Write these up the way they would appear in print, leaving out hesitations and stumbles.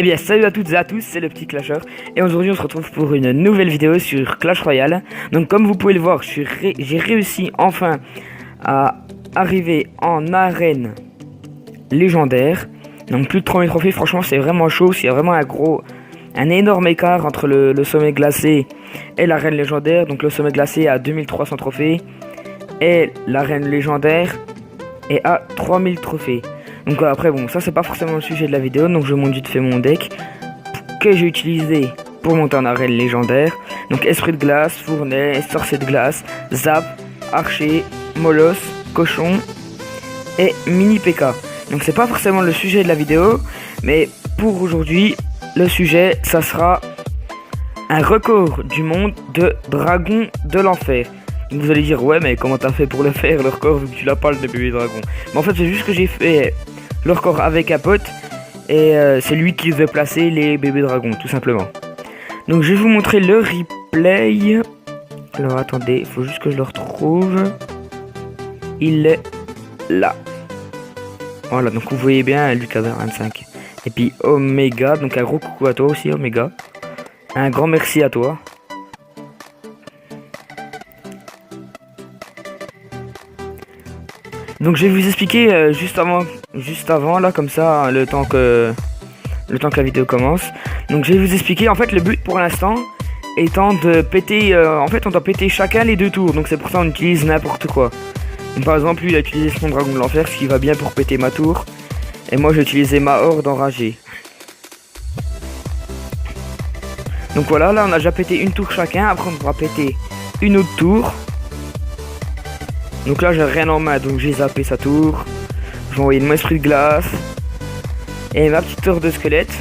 Eh bien salut à toutes et à tous, c'est le petit Clasher et aujourd'hui on se retrouve pour une nouvelle vidéo sur Clash Royale. Donc comme vous pouvez le voir, j'ai réussi enfin à arriver en arène légendaire. Donc plus de 3000 trophées, franchement c'est vraiment chaud, il y a vraiment un énorme écart entre le sommet glacé et l'arène légendaire. Donc le sommet glacé a 2300 trophées et l'arène légendaire est à 3000 trophées. Donc après bon, ça c'est pas forcément le sujet de la vidéo, donc je monte vite fait mon deck que j'ai utilisé pour monter en arène légendaire. Donc esprit de glace, fournet, sorcier de glace, zap, archer, molosse, cochon et mini PK. Donc c'est pas forcément le sujet de la vidéo, mais pour aujourd'hui le sujet ça sera un record du monde de dragon de l'enfer. Donc vous allez dire ouais mais comment t'as fait pour le faire le record vu que tu l'as pas le bébé dragon. Mais en fait c'est juste que j'ai fait le record avec un pote et c'est lui qui veut placer les bébés dragons tout simplement. Donc je vais vous montrer le replay. Alors attendez, il faut juste que je le retrouve. Il est là. Voilà, donc vous voyez bien Lucas 25. Et puis Omega, donc un gros coucou à toi aussi Omega. Un grand merci à toi. Donc je vais vous expliquer juste avant là comme ça le temps que la vidéo commence. Donc je vais vous expliquer en fait le but pour l'instant étant de péter en fait on doit péter chacun les 2 tours. Donc c'est pour ça on utilise n'importe quoi. Donc, par exemple lui il a utilisé son dragon de l'enfer ce qui va bien pour péter ma tour. Et moi j'ai utilisé ma horde enragée. Donc voilà, là on a déjà pété une tour chacun, après on pourra péter une autre tour. Donc là j'ai rien en main, donc j'ai zappé sa tour. J'ai envoyé mon esprit de glace et ma petite tour de squelette.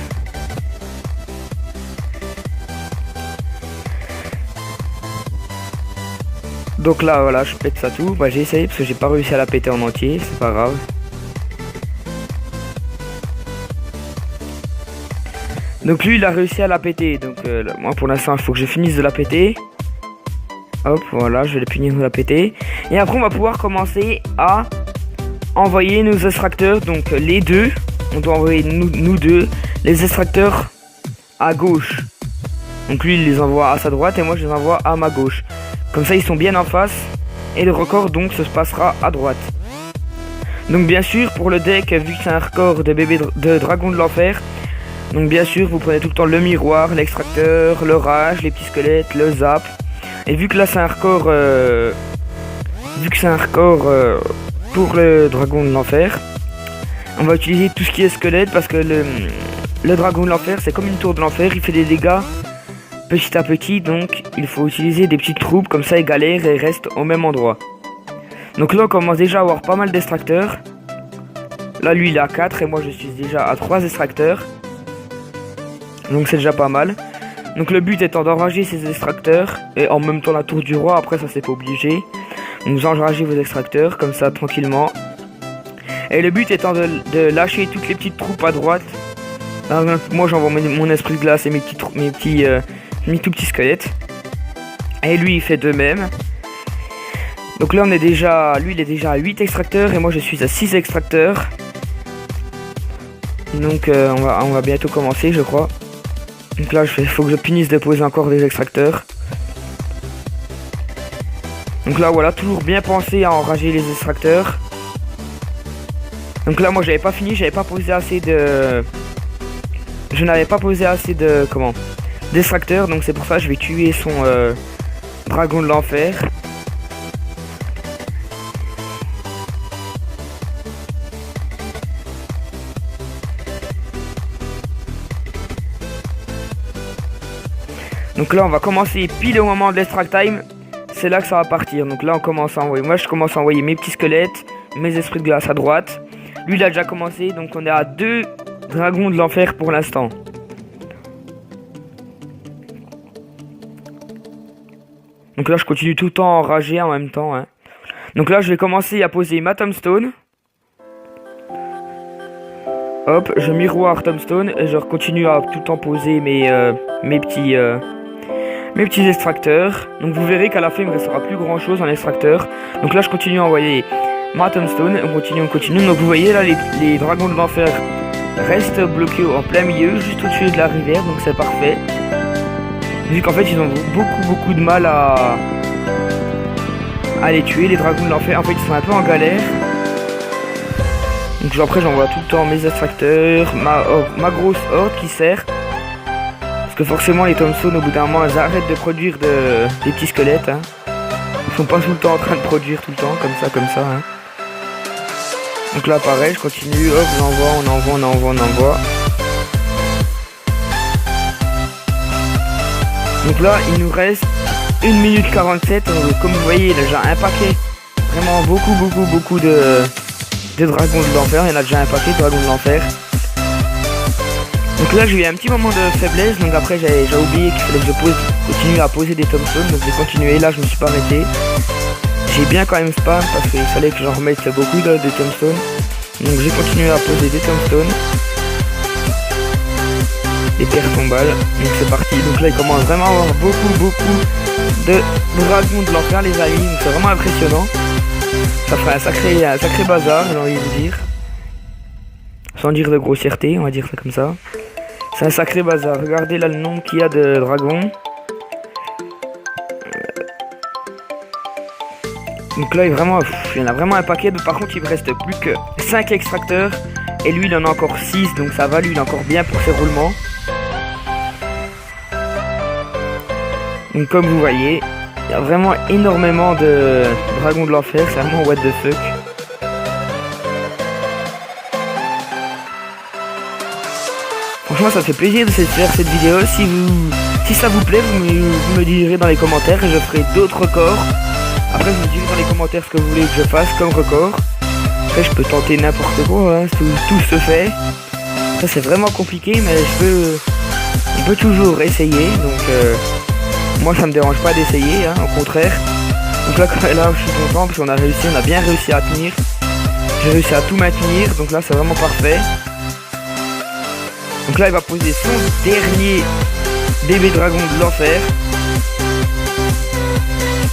Donc là voilà, je pète sa tour. Bah j'ai essayé parce que j'ai pas réussi à la péter en entier, c'est pas grave. Donc lui il a réussi à la péter, donc moi pour l'instant il faut que je finisse de la péter. Hop, voilà, je vais finir de la péter. Et après, on va pouvoir commencer à envoyer nos extracteurs. Donc, les deux, on doit envoyer nous deux, les extracteurs à gauche. Donc, lui, il les envoie à sa droite et moi, je les envoie à ma gauche. Comme ça, ils sont bien en face. Et le record, donc, se passera à droite. Donc, bien sûr, pour le deck, vu que c'est un record de bébé de dragon de l'enfer, donc, bien sûr, vous prenez tout le temps le miroir, l'extracteur, le rage, les petits squelettes, le zap. Et vu que là c'est un record, pour le dragon de l'enfer, on va utiliser tout ce qui est squelette parce que le dragon de l'enfer c'est comme une tour de l'enfer, il fait des dégâts petit à petit, donc il faut utiliser des petites troupes comme ça, ils galèrent et restent au même endroit. Donc là on commence déjà à avoir pas mal d'extracteurs. Là lui il est à 4 et moi je suis déjà à 3 extracteurs. Donc c'est déjà pas mal. Donc le but étant d'enrager ces extracteurs et en même temps la tour du roi, après ça c'est pas obligé. Donc vous enragez vos extracteurs comme ça tranquillement. Et le but étant de lâcher toutes les petites troupes à droite. Alors, moi j'envoie mon esprit de glace et mes tout petits squelettes. Et lui il fait de même. Donc là lui il est déjà à 8 extracteurs et moi je suis à 6 extracteurs. Donc on va bientôt commencer je crois. Donc là, il faut que je finisse de poser encore des extracteurs. Donc là, voilà, toujours bien pensé à enrager les extracteurs. Donc là, moi, j'avais pas fini, j'avais pas posé assez de... Je n'avais pas posé assez de... d'extracteurs, donc c'est pour ça que je vais tuer son dragon de l'enfer. Donc là on va commencer pile au moment de l'extract time. C'est là que ça va partir. Donc là on commence à envoyer. Moi je commence à envoyer mes petits squelettes, mes esprits de glace à droite. Lui il a déjà commencé. Donc on est à 2 dragons de l'enfer pour l'instant. Donc là je continue tout le temps à enrager en même temps. Donc là je vais commencer à poser ma tombstone. Hop, je miroir tombstone et je continue à tout le temps poser mes petits extracteurs. Donc vous verrez qu'à la fin il ne restera plus grand chose en extracteur. Donc là je continue à envoyer ma tombstone. On continue. Donc vous voyez là les dragons de l'enfer restent bloqués en plein milieu, juste au-dessus de la rivière, donc c'est parfait. Vu qu'en fait ils ont beaucoup de mal à les tuer, les dragons de l'enfer. En fait ils sont un peu en galère. Donc après j'envoie tout le temps mes extracteurs, ma grosse horde qui sert. Parce que forcément les Thompson au bout d'un moment elles arrêtent de produire des petits squelettes. Hein. Ils sont pas tout le temps en train de produire tout le temps, comme ça. Hein. Donc là pareil, je continue, hop, on envoie. Donc là il nous reste 1 minute 47, comme vous voyez il y a déjà un paquet. Vraiment beaucoup de dragons de l'enfer, il y en a déjà un paquet de dragons de l'enfer. Donc là j'ai eu un petit moment de faiblesse, donc après j'ai oublié qu'il fallait que je continue à poser des Thompson, donc j'ai continué, là je me suis pas arrêté. J'ai bien quand même spam parce qu'il fallait que j'en remette beaucoup de Thompson. Donc j'ai continué à poser des Thompson. Des pierres tombales, donc c'est parti. Donc là il commence vraiment à avoir beaucoup de dragons de l'enfer les amis, donc c'est vraiment impressionnant. Ça ferait un sacré bazar, j'ai envie de dire. Sans dire de grossièreté, on va dire ça comme ça. C'est un sacré bazar. Regardez là le nombre qu'il y a de dragons. Donc là il y en a vraiment un paquet. Par contre il me reste plus que 5 extracteurs. Et lui il en a encore 6, donc ça va, lui il est encore bien pour ses roulements. Donc comme vous voyez, il y a vraiment énormément de dragons de l'enfer, c'est vraiment what the fuck. Franchement ça fait plaisir de faire cette vidéo. Si ça vous plaît, vous me direz dans les commentaires et je ferai d'autres records. Après vous me direz dans les commentaires ce que vous voulez que je fasse comme record. Après je peux tenter n'importe quoi, hein, tout se fait. Ça c'est vraiment compliqué mais on peut toujours essayer, donc moi ça me dérange pas d'essayer, hein, au contraire. Donc là je suis content parce qu'on a bien réussi à tenir. J'ai réussi à tout maintenir, donc là c'est vraiment parfait. Donc là il va poser son dernier bébé dragon de l'enfer.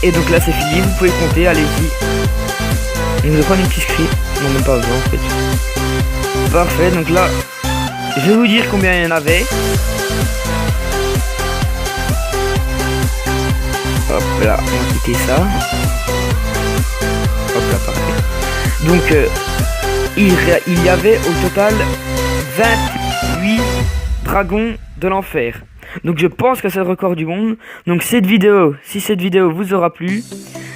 Et donc là c'est fini, vous pouvez compter, allez-y. Donc je vais prendre une petite script, non même pas besoin en fait. Parfait, donc là je vais vous dire combien il y en avait. Hop là, on va quitter ça. Hop là, parfait. Donc il y avait au total 28 dragons de l'enfer. Donc je pense que c'est le record du monde. Donc si cette vidéo vous aura plu,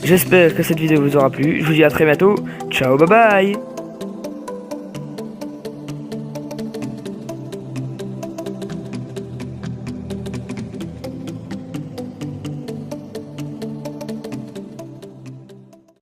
j'espère que cette vidéo vous aura plu. Je vous dis à très bientôt. Ciao, bye bye.